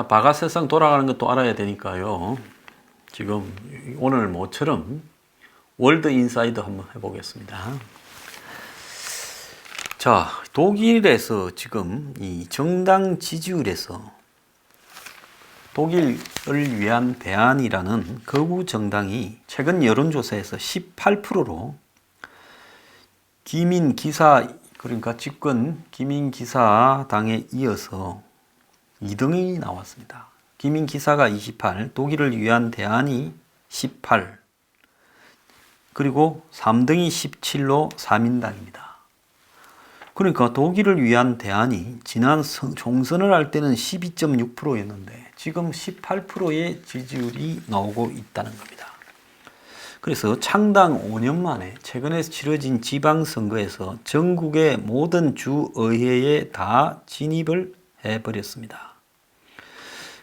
자, 바가 세상 돌아가는 것도 알아야 되니까요. 지금 오늘 모처럼 월드 인사이드 한번 해보겠습니다. 자, 독일에서 지금 이 정당 지지율에서 독일을 위한 대안이라는 극우 정당이 최근 여론조사에서 18%로 기민기사, 그러니까 집권 기민기사당에 이어서 2등이 나왔습니다. 기민기사가 28, 독일을 위한 대안이 18, 그리고 3등이 17로 3인당입니다. 그러니까 독일을 위한 대안이 지난 총선을 할 때는 12.6%였는데 지금 18%의 지지율이 나오고 있다는 겁니다. 그래서 창당 5년 만에 최근에 치러진 지방선거에서 전국의 모든 주의회에 다 진입을 해버렸습니다.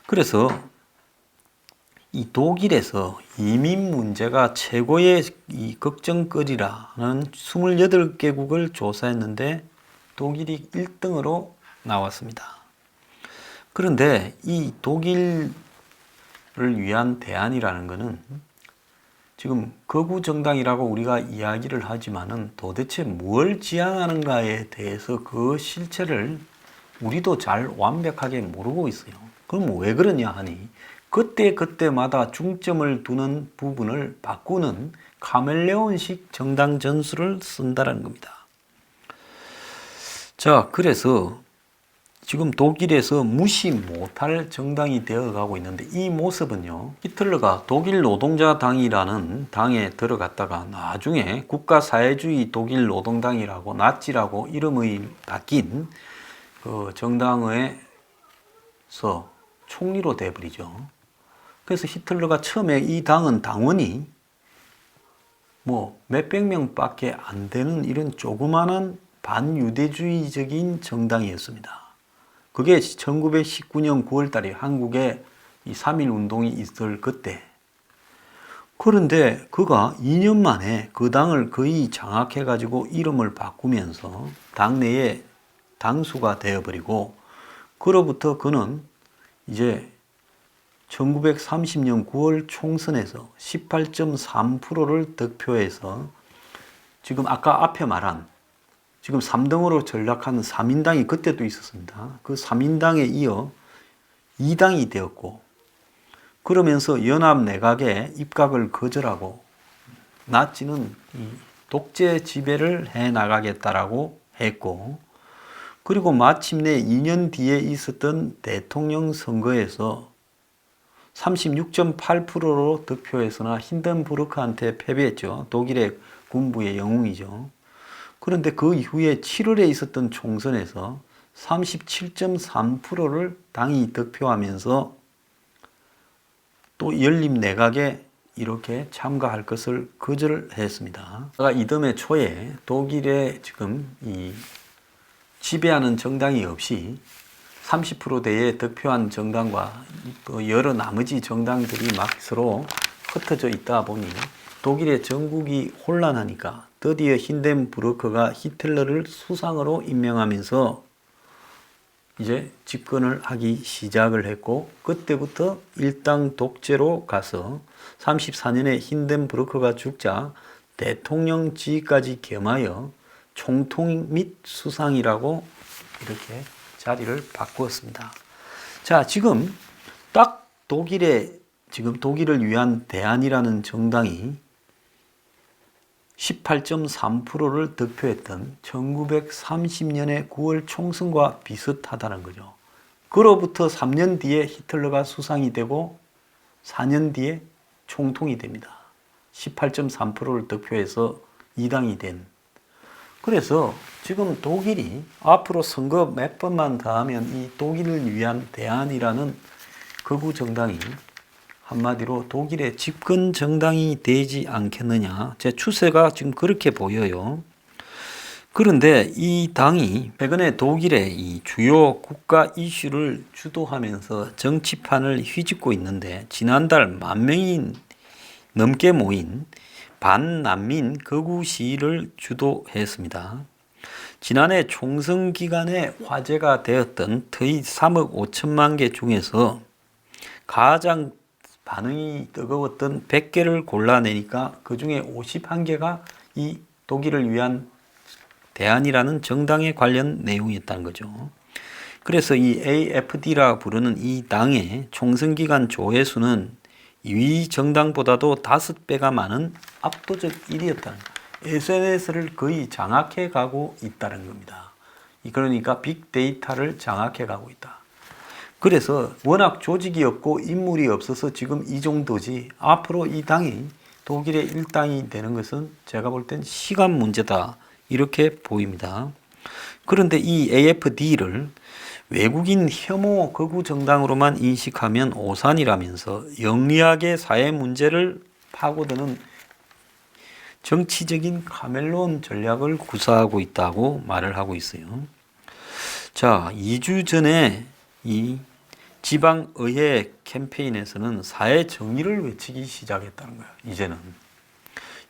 그래서 이 독일에서 이민 문제가 최고의 이 걱정거리라는 28개국을 조사했는데 독일이 1등으로 나왔습니다. 그런데 이 독일을 위한 대안이라는 것은 지금 극우 정당이라고 우리가 이야기를 하지만은 도대체 뭘 지향하는가에 대해서 그 실체를 우리도 잘 완벽하게 모르고 있어요. 그럼 왜 그러냐 하니 그때마다 중점을 두는 부분을 바꾸는 카멜레온식 정당 전술을 쓴다는 겁니다. 자, 그래서 지금 독일에서 무시 못할 정당이 되어가고 있는데 이 모습은요, 히틀러가 독일 노동자당이라는 당에 들어갔다가 나중에 국가사회주의 독일 노동당이라고 나치라고 이름이 바뀐 그 정당에서 총리로 돼버리죠. 그래서 히틀러가 처음에 이 당은 당원이 뭐 몇백 명밖에 안 되는 이런 조그마한 반유대주의적인 정당이었습니다. 그게 1919년 9월 달에 한국에 이 3.1 운동이 있을 그때. 그런데 그가 2년 만에 그 당을 거의 장악해가지고 이름을 바꾸면서 당내에 당수가 되어버리고, 그로부터 그는 이제 1930년 9월 총선에서 18.3%를 득표해서 지금 아까 앞에 말한 지금 3등으로 전락한 3인당이 그때도 있었습니다. 그 3인당에 이어 2당이 되었고, 그러면서 연합 내각에 입각을 거절하고 나치는 이 독재 지배를 해 나가겠다라고 했고, 그리고 마침내 2년 뒤에 있었던 대통령 선거에서 36.8%로 득표해서나 힌덴부르크한테 패배했죠. 독일의 군부의 영웅이죠. 그런데 그 이후에 7월에 있었던 총선에서 37.3%를 당이 득표하면서 또 연립 내각에 이렇게 참가할 것을 거절했습니다. 이듬해 초에 독일에 지금 이 지배하는 정당이 없이 30%대에 득표한 정당과 여러 나머지 정당들이 막 서로 흩어져 있다 보니 독일의 정국이 혼란하니까 드디어 힌덴부르크가 히틀러를 수상으로 임명하면서 이제 집권을 하기 시작을 했고, 그때부터 일당 독재로 가서 34년에 힌덴부르크가 죽자 대통령 지위까지 겸하여 총통 및 수상이라고 이렇게 자리를 바꾸었습니다. 자, 지금 딱 독일을 위한 대안이라는 정당이 18.3%를 득표했던 1930년의 9월 총선과 비슷하다는 거죠. 그로부터 3년 뒤에 히틀러가 수상이 되고 4년 뒤에 총통이 됩니다. 18.3%를 득표해서 2당이 된. 그래서 지금 독일이 앞으로 선거 몇 번만 더 하면 이 독일을 위한 대안이라는 극우 정당이 한마디로 독일의 집권 정당이 되지 않겠느냐. 제 추세가 지금 그렇게 보여요. 그런데 이 당이 최근에 독일의 이 주요 국가 이슈를 주도하면서 정치판을 휘젓고 있는데, 지난달 10,000명이 넘게 모인 반난민 극우 시위를 주도했습니다. 지난해 총선 기간에 화제가 되었던 트윗 3억 5천만 개 중에서 가장 반응이 뜨거웠던 100개를 골라내니까 그 중에 51개가 이 독일을 위한 대안이라는 정당에 관련 내용이었다는 거죠. 그래서 이 AFD라 부르는 이 당의 총선기간 조회수는 이 정당보다도 5배가 많은 압도적 1위였다는 거예요. SNS를 거의 장악해 가고 있다는 겁니다. 그러니까 빅데이터를 장악해 가고 있다. 그래서 워낙 조직이 없고 인물이 없어서 지금 이 정도지, 앞으로 이 당이 독일의 일당이 되는 것은 제가 볼 땐 시간 문제다, 이렇게 보입니다. 그런데 이 AFD를 외국인 혐오 극우 정당으로만 인식하면 오산이라면서 영리하게 사회 문제를 파고드는 정치적인 카멜론 전략을 구사하고 있다고 말을 하고 있어요. 자, 2주 전에 이 지방의회 캠페인에서는 사회 정의를 외치기 시작했다는 거예요. 이제는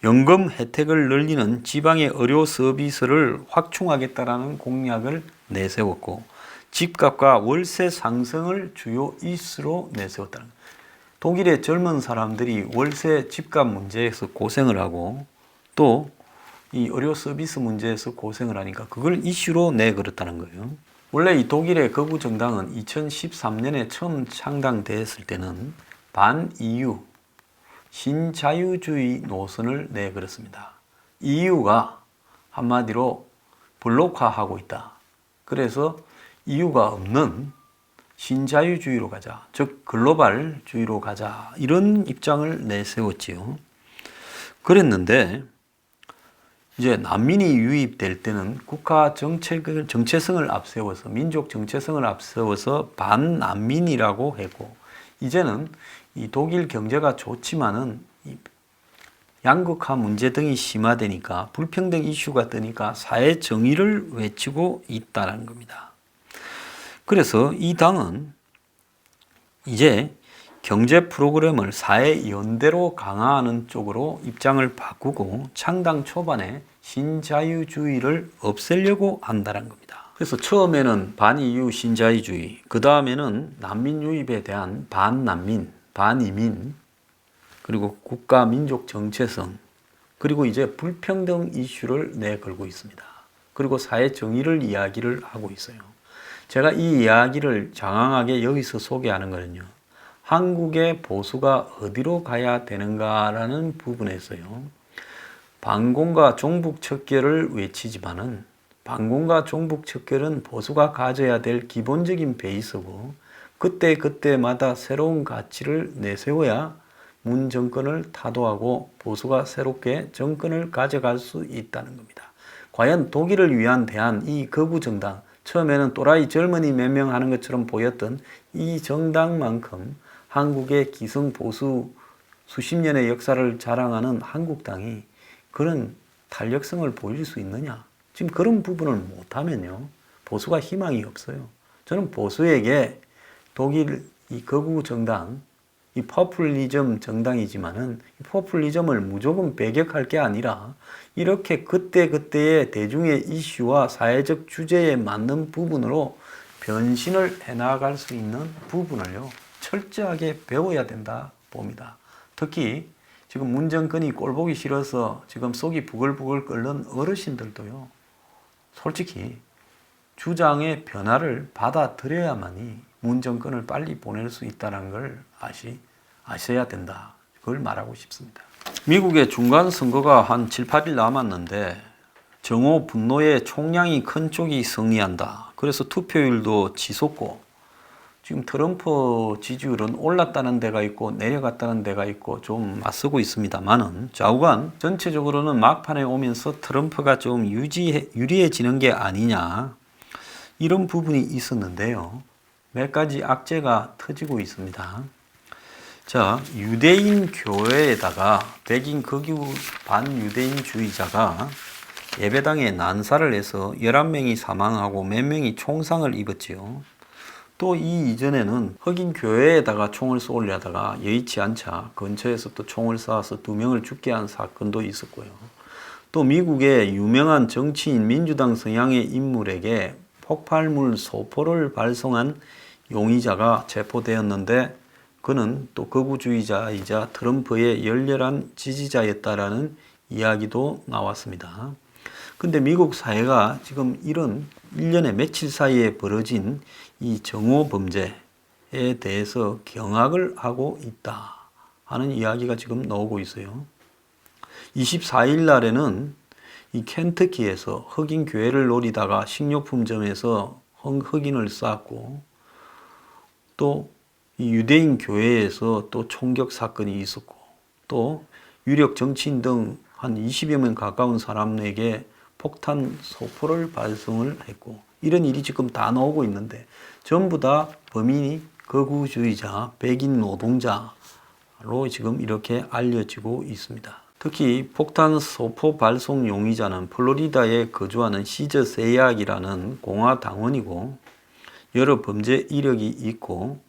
연금 혜택을 늘리는 지방의 의료 서비스를 확충하겠다라는 공약을 내세웠고, 집값과 월세 상승을 주요 이슈로 내세웠다는 거예요. 독일의 젊은 사람들이 월세 집값 문제에서 고생을 하고 또 이 의료 서비스 문제에서 고생을 하니까 그걸 이슈로 내걸었다는 거예요. 원래 이 독일의 극우 정당은 2013년에 처음 창당됐을 때는 반EU 신자유주의 노선을 내걸었습니다. EU가 한마디로 블록화하고 있다. 그래서 EU가 없는 신자유주의로 가자, 즉 글로벌주의로 가자, 이런 입장을 내세웠지요. 그랬는데 이제 난민이 유입될 때는 국가 정체성을 앞세워서, 민족 정체성을 앞세워서 반난민이라고 했고, 이제는 이 독일 경제가 좋지만은 이 양극화 문제 등이 심화되니까, 불평등 이슈가 뜨니까 사회 정의를 외치고 있다는 겁니다. 그래서 이 당은 이제 경제 프로그램을 사회 연대로 강화하는 쪽으로 입장을 바꾸고 창당 초반에 신자유주의를 없애려고 한다는 겁니다. 그래서 처음에는 반EU 신자유주의, 그 다음에는 난민 유입에 대한 반난민, 반이민, 그리고 국가 민족 정체성, 그리고 이제 불평등 이슈를 내걸고 있습니다. 그리고 사회 정의를 이야기를 하고 있어요. 제가 이 이야기를 장황하게 여기서 소개하는 거는요, 한국의 보수가 어디로 가야 되는가라는 부분에서요, 반공과 종북 척결을 외치지만은 반공과 종북 척결은 보수가 가져야 될 기본적인 베이스고, 그때마다 새로운 가치를 내세워야 문 정권을 타도하고 보수가 새롭게 정권을 가져갈 수 있다는 겁니다. 과연 독일을 위한 대안, 이 극우 정당, 처음에는 또라이 젊은이 몇 명 하는 것처럼 보였던 이 정당만큼 한국의 기성 보수 수십 년의 역사를 자랑하는 한국당이 그런 탄력성을 보일 수 있느냐? 지금 그런 부분을 못하면요, 보수가 희망이 없어요. 저는 보수에게 독일 이 극우 정당, 이 포퓰리즘 정당이지만은 이 포퓰리즘을 무조건 배격할 게 아니라 이렇게 그때그때의 대중의 이슈와 사회적 주제에 맞는 부분으로 변신을 해나갈 수 있는 부분을요, 철저하게 배워야 된다 봅니다. 특히 지금 문 정권이 꼴보기 싫어서 지금 속이 부글부글 끓는 어르신들도요, 솔직히 주장의 변화를 받아들여야만이 문 정권을 빨리 보낼 수 있다는 걸 아셔야 된다. 그걸 말하고 싶습니다. 미국의 중간 선거가 한 7, 8일 남았는데 정오 분노의 총량이 큰 쪽이 승리한다. 그래서 투표율도 치솟고, 지금 트럼프 지지율은 올랐다는 데가 있고 내려갔다는 데가 있고 좀 맞서고 있습니다만은, 좌우간 전체적으로는 막판에 오면서 트럼프가 좀 유리해지는 게 아니냐, 이런 부분이 있었는데요. 몇 가지 악재가 터지고 있습니다. 자, 유대인 교회에다가 백인 극우 반유대인주의자가 예배당에 난사를 해서 11명이 사망하고 몇 명이 총상을 입었지요. 또 이 이전에는 흑인 교회에다가 총을 쏘려다가 여의치 않자 근처에서 또 총을 쏴서 2명을 죽게 한 사건도 있었고요. 또 미국의 유명한 정치인 민주당 성향의 인물에게 폭발물 소포를 발송한 용의자가 체포되었는데 그는 또 극우주의자이자 트럼프의 열렬한 지지자였다라는 이야기도 나왔습니다. 근데 미국 사회가 지금 이런 1년에 며칠 사이에 벌어진 이 정오 범죄에 대해서 경악을 하고 있다 하는 이야기가 지금 나오고 있어요. 24일 날에는 이 켄터키에서 흑인 교회를 노리다가 식료품점에서 흑인을 쐈고, 또 이 유대인 교회에서 또 총격 사건이 있었고, 또 유력 정치인 등 한 20여 명 가까운 사람에게 폭탄 소포를 발송을 했고, 이런 일이 지금 다 나오고 있는데 전부 다 범인이 극우주의자, 백인 노동자로 지금 이렇게 알려지고 있습니다. 특히 폭탄 소포 발송 용의자는 플로리다에 거주하는 시저 세약이라는 공화 당원이고 여러 범죄 이력이 있고,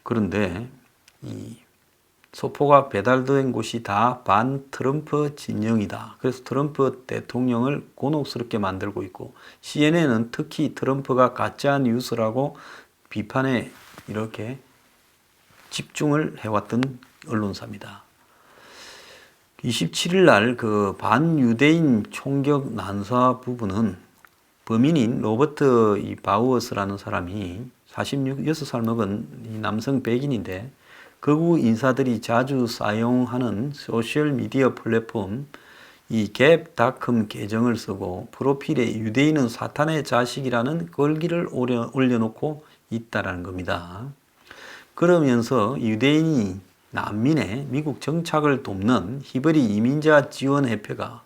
그런데 이 소포가 배달된 곳이 다 반 트럼프 진영이다. 그래서 트럼프 대통령을 곤혹스럽게 만들고 있고, CNN은 특히 트럼프가 가짜 뉴스라고 비판에 이렇게 집중을 해왔던 언론사입니다. 27일 날 그 반유대인 총격 난사 부분은 범인인 로버트 바우어스라는 사람이 46살 먹은 이 남성 백인인데, 극우 인사들이 자주 사용하는 소셜미디어 플랫폼 이 갭닷컴 계정을 쓰고 프로필에 유대인은 사탄의 자식이라는 글귀를 올려놓고 있다라는 겁니다. 그러면서 유대인이 난민의 미국 정착을 돕는 히브리 이민자 지원협회가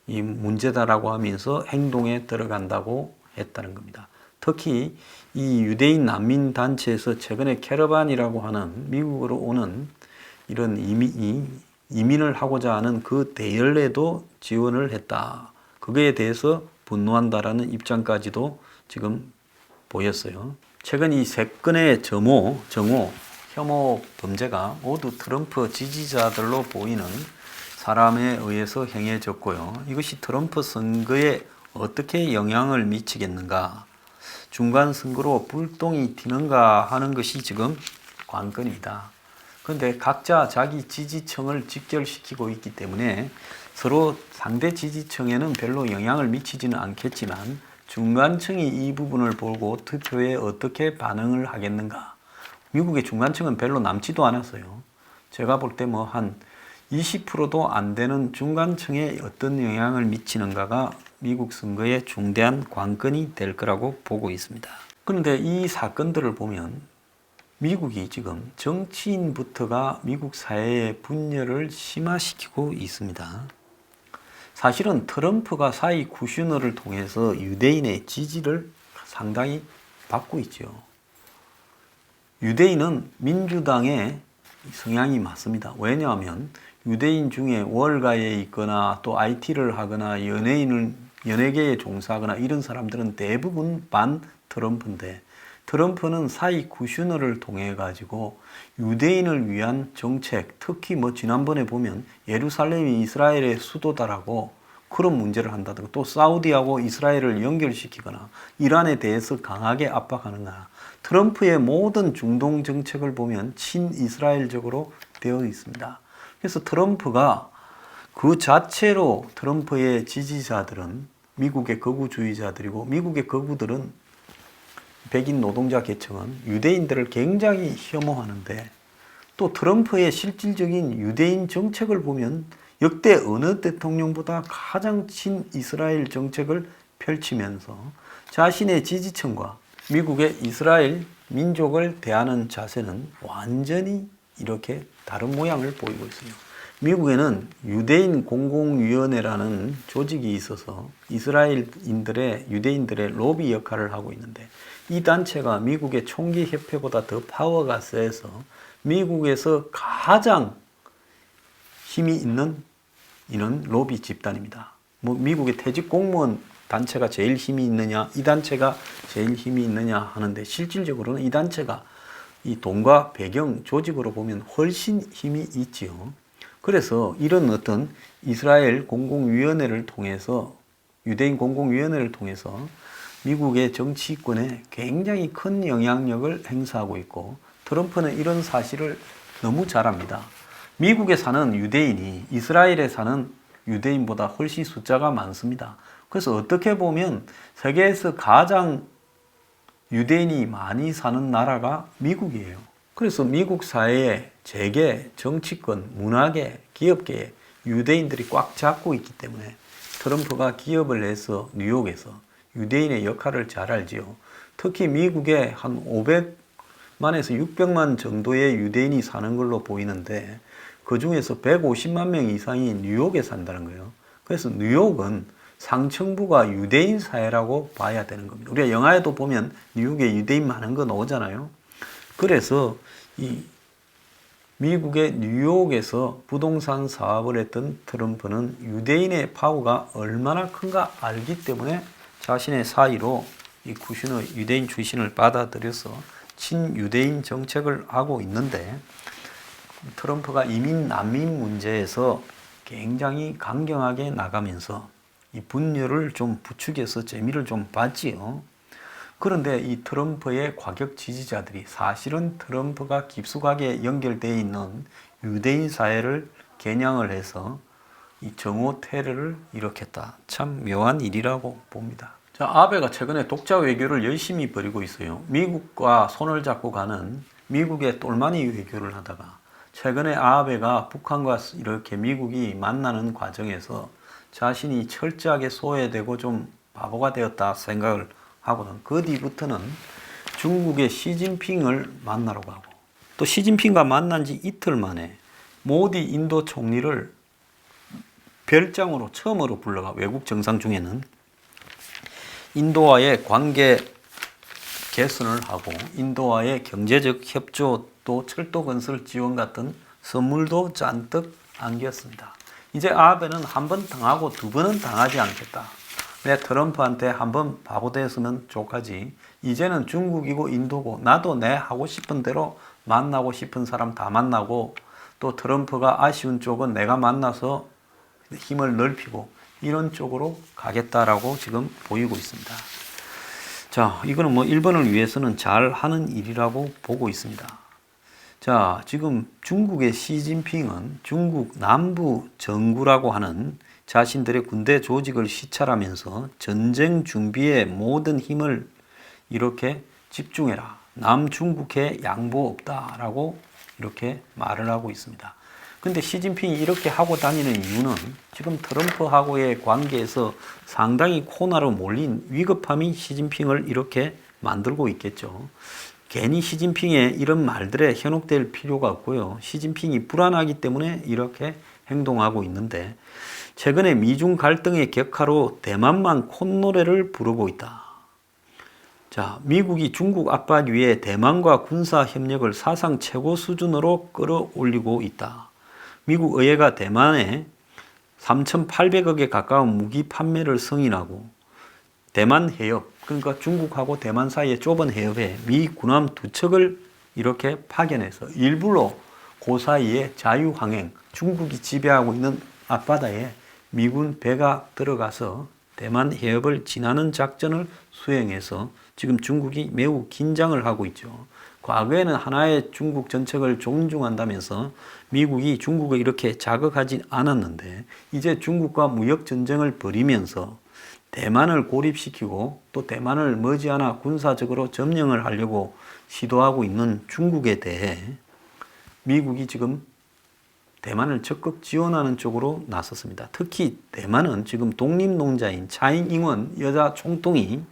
이 문제다라고 하면서 행동에 들어간다고 했다는 겁니다. 특히 이 유대인 난민 단체에서 최근에 캐러반이라고 하는 미국으로 오는 이런 이민을 하고자 하는 그 대열에도 지원을 했다. 그거에 대해서 분노한다라는 입장까지도 지금 보였어요. 최근 이 세 건의 정오, 혐오 범죄가 모두 트럼프 지지자들로 보이는 사람에 의해서 행해졌고요. 이것이 트럼프 선거에 어떻게 영향을 미치겠는가, 중간 선거로 불똥이 튀는가 하는 것이 지금 관건이다. 그런데 각자 자기 지지층을 직결시키고 있기 때문에 서로 상대 지지층에는 별로 영향을 미치지는 않겠지만 중간층이 이 부분을 보고 투표에 어떻게 반응을 하겠는가. 미국의 중간층은 별로 남지도 않았어요. 제가 볼 때 뭐 한 20%도 안 되는 중간층에 어떤 영향을 미치는가가 미국 선거의 중대한 관건이 될 거라고 보고 있습니다. 그런데 이 사건들을 보면 미국이 지금 정치인부터가 미국 사회의 분열을 심화시키고 있습니다. 사실은 트럼프가 사이 쿠슈너를 통해서 유대인의 지지를 상당히 받고 있죠. 유대인은 민주당의 성향이 맞습니다. 왜냐하면 유대인 중에 월가에 있거나 또 IT를 하거나 연예계에 종사하거나 이런 사람들은 대부분 반 트럼프인데, 트럼프는 사이 쿠슈너를 통해 가지고 유대인을 위한 정책, 특히 뭐 지난번에 보면 예루살렘이 이스라엘의 수도다라고 그런 문제를 한다든가, 또 사우디하고 이스라엘을 연결시키거나 이란에 대해서 강하게 압박하는 거야. 트럼프의 모든 중동 정책을 보면 친이스라엘적으로 되어 있습니다. 그래서 트럼프가 그 자체로 트럼프의 지지자들은 미국의 극우주의자들이고, 미국의 극우들은 백인 노동자 계층은 유대인들을 굉장히 혐오하는데, 또 트럼프의 실질적인 유대인 정책을 보면 역대 어느 대통령보다 가장 친이스라엘 정책을 펼치면서 자신의 지지층과 미국의 이스라엘 민족을 대하는 자세는 완전히 이렇게 다른 모양을 보이고 있어요. 미국에는 유대인 공공위원회라는 조직이 있어서 유대인들의 로비 역할을 하고 있는데, 이 단체가 미국의 총기협회보다 더 파워가 세서 미국에서 가장 힘이 있는 이런 로비 집단입니다. 뭐 미국의 퇴직 공무원 단체가 제일 힘이 있느냐, 이 단체가 제일 힘이 있느냐 하는데, 실질적으로는 이 단체가 이 돈과 배경 조직으로 보면 훨씬 힘이 있지요. 그래서 이런 어떤 이스라엘 공공위원회를 통해서, 유대인 공공위원회를 통해서 미국의 정치권에 굉장히 큰 영향력을 행사하고 있고, 트럼프는 이런 사실을 너무 잘 압니다. 미국에 사는 유대인이 이스라엘에 사는 유대인보다 훨씬 숫자가 많습니다. 그래서 어떻게 보면 세계에서 가장 유대인이 많이 사는 나라가 미국이에요. 그래서 미국 사회의 재계, 정치권, 문화계, 기업계에 유대인들이 꽉 잡고 있기 때문에 트럼프가 기업을 내서 뉴욕에서 유대인의 역할을 잘 알지요. 특히 미국에 한 500만에서 600만 정도의 유대인이 사는 걸로 보이는데 그 중에서 150만 명 이상이 뉴욕에 산다는 거예요. 그래서 뉴욕은 상층부가 유대인 사회라고 봐야 되는 겁니다. 우리가 영화에도 보면 뉴욕에 유대인 많은 거 나오잖아요. 그래서 이 미국의 뉴욕에서 부동산 사업을 했던 트럼프는 유대인의 파워가 얼마나 큰가 알기 때문에 자신의 사의로 이 쿠슈너 유대인 출신을 받아들여서 친유대인 정책을 하고 있는데 트럼프가 이민 난민 문제에서 굉장히 강경하게 나가면서 이 분열을 좀 부추겨서 재미를 좀 봤지요. 그런데 이 트럼프의 과격 지지자들이 사실은 트럼프가 깊숙하게 연결되어 있는 유대인 사회를 겨냥을 해서 이 정오 테러를 일으켰다. 참 묘한 일이라고 봅니다. 자, 아베가 최근에 독자 외교를 열심히 벌이고 있어요. 미국과 손을 잡고 가는 미국의 똘마니 외교를 하다가 최근에 아베가 북한과 이렇게 미국이 만나는 과정에서 자신이 철저하게 소외되고 좀 바보가 되었다 생각을 하고는 그 뒤부터는 중국의 시진핑을 만나러 가고 또 시진핑과 만난 지 이틀 만에 모디 인도 총리를 별장으로 처음으로 불러가 외국 정상 중에는 인도와의 관계 개선을 하고 인도와의 경제적 협조 또 철도 건설 지원 같은 선물도 잔뜩 안겼습니다. 이제 아베는 한 번 당하고 두 번은 당하지 않겠다. 내 트럼프한테 한번 바보 됐으면 좋겠지. 이제는 중국이고 인도고 나도 내 하고 싶은 대로 만나고 싶은 사람 다 만나고 또 트럼프가 아쉬운 쪽은 내가 만나서 힘을 넓히고 이런 쪽으로 가겠다라고 지금 보이고 있습니다. 자, 이거는 뭐 일본을 위해서는 잘 하는 일이라고 보고 있습니다. 자, 지금 중국의 시진핑은 중국 남부 정구라고 하는 자신들의 군대 조직을 시찰하면서 전쟁 준비에 모든 힘을 이렇게 집중해라. 남중국해 양보 없다라고 이렇게 말을 하고 있습니다. 근데 시진핑이 이렇게 하고 다니는 이유는 지금 트럼프하고의 관계에서 상당히 코너로 몰린 위급함이 시진핑을 이렇게 만들고 있겠죠. 괜히 시진핑의 이런 말들에 현혹될 필요가 없고요. 시진핑이 불안하기 때문에 이렇게 행동하고 있는데 최근에 미중 갈등의 격화로 대만만 콧노래를 부르고 있다. 자, 미국이 중국 압박 위에 대만과 군사 협력을 사상 최고 수준으로 끌어올리고 있다. 미국 의회가 대만에 3,800억에 가까운 무기 판매를 승인하고 대만 해협, 그러니까 중국하고 대만 사이의 좁은 해협에 미 군함 2척을 이렇게 파견해서 일부러 그 사이에 자유항행, 중국이 지배하고 있는 앞바다에 미군 배가 들어가서 대만 해협을 지나는 작전을 수행해서 지금 중국이 매우 긴장을 하고 있죠. 과거에는 하나의 중국 정책을 존중한다면서 미국이 중국을 이렇게 자극하지 않았는데 이제 중국과 무역 전쟁을 벌이면서 대만을 고립시키고 또 대만을 머지않아 군사적으로 점령을 하려고 시도하고 있는 중국에 대해 미국이 지금 대만을 적극 지원하는 쪽으로 나섰습니다. 특히 대만은 지금 독립농자인 차이잉원 여자 총통이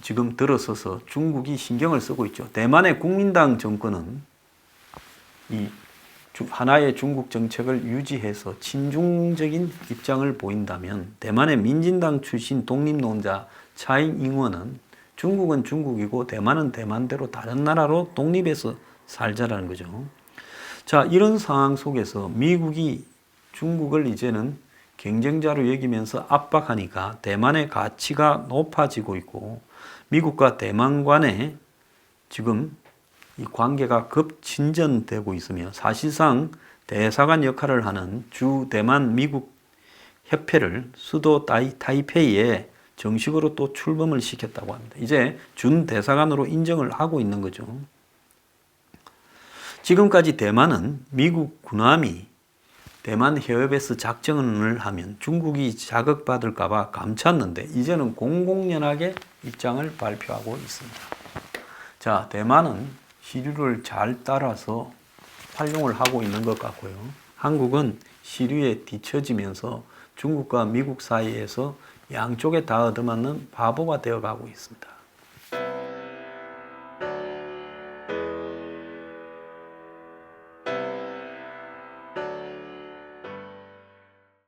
지금 들어서서 중국이 신경을 쓰고 있죠. 대만의 국민당 정권은 이 하나의 중국 정책을 유지해서 친중적인 입장을 보인다면 대만의 민진당 출신 독립농자 차이잉원은 중국은 중국이고 대만은 대만대로 다른 나라로 독립해서 살자라는 거죠. 자, 이런 상황 속에서 미국이 중국을 이제는 경쟁자로 여기면서 압박하니까 대만의 가치가 높아지고 있고 미국과 대만 간에 지금 이 관계가 급진전되고 있으며 사실상 대사관 역할을 하는 주 대만 미국 협회를 수도 타이페이에 정식으로 또 출범을 시켰다고 합니다. 이제 준 대사관으로 인정을 하고 있는 거죠. 지금까지 대만은 미국 군함이 대만 해협에서 작전을 하면 중국이 자극받을까봐 감췄는데 이제는 공공연하게 입장을 발표하고 있습니다. 자, 대만은 시류를 잘 따라서 활용을 하고 있는 것 같고요. 한국은 시류에 뒤처지면서 중국과 미국 사이에서 양쪽에 다 얻어맞는 바보가 되어가고 있습니다.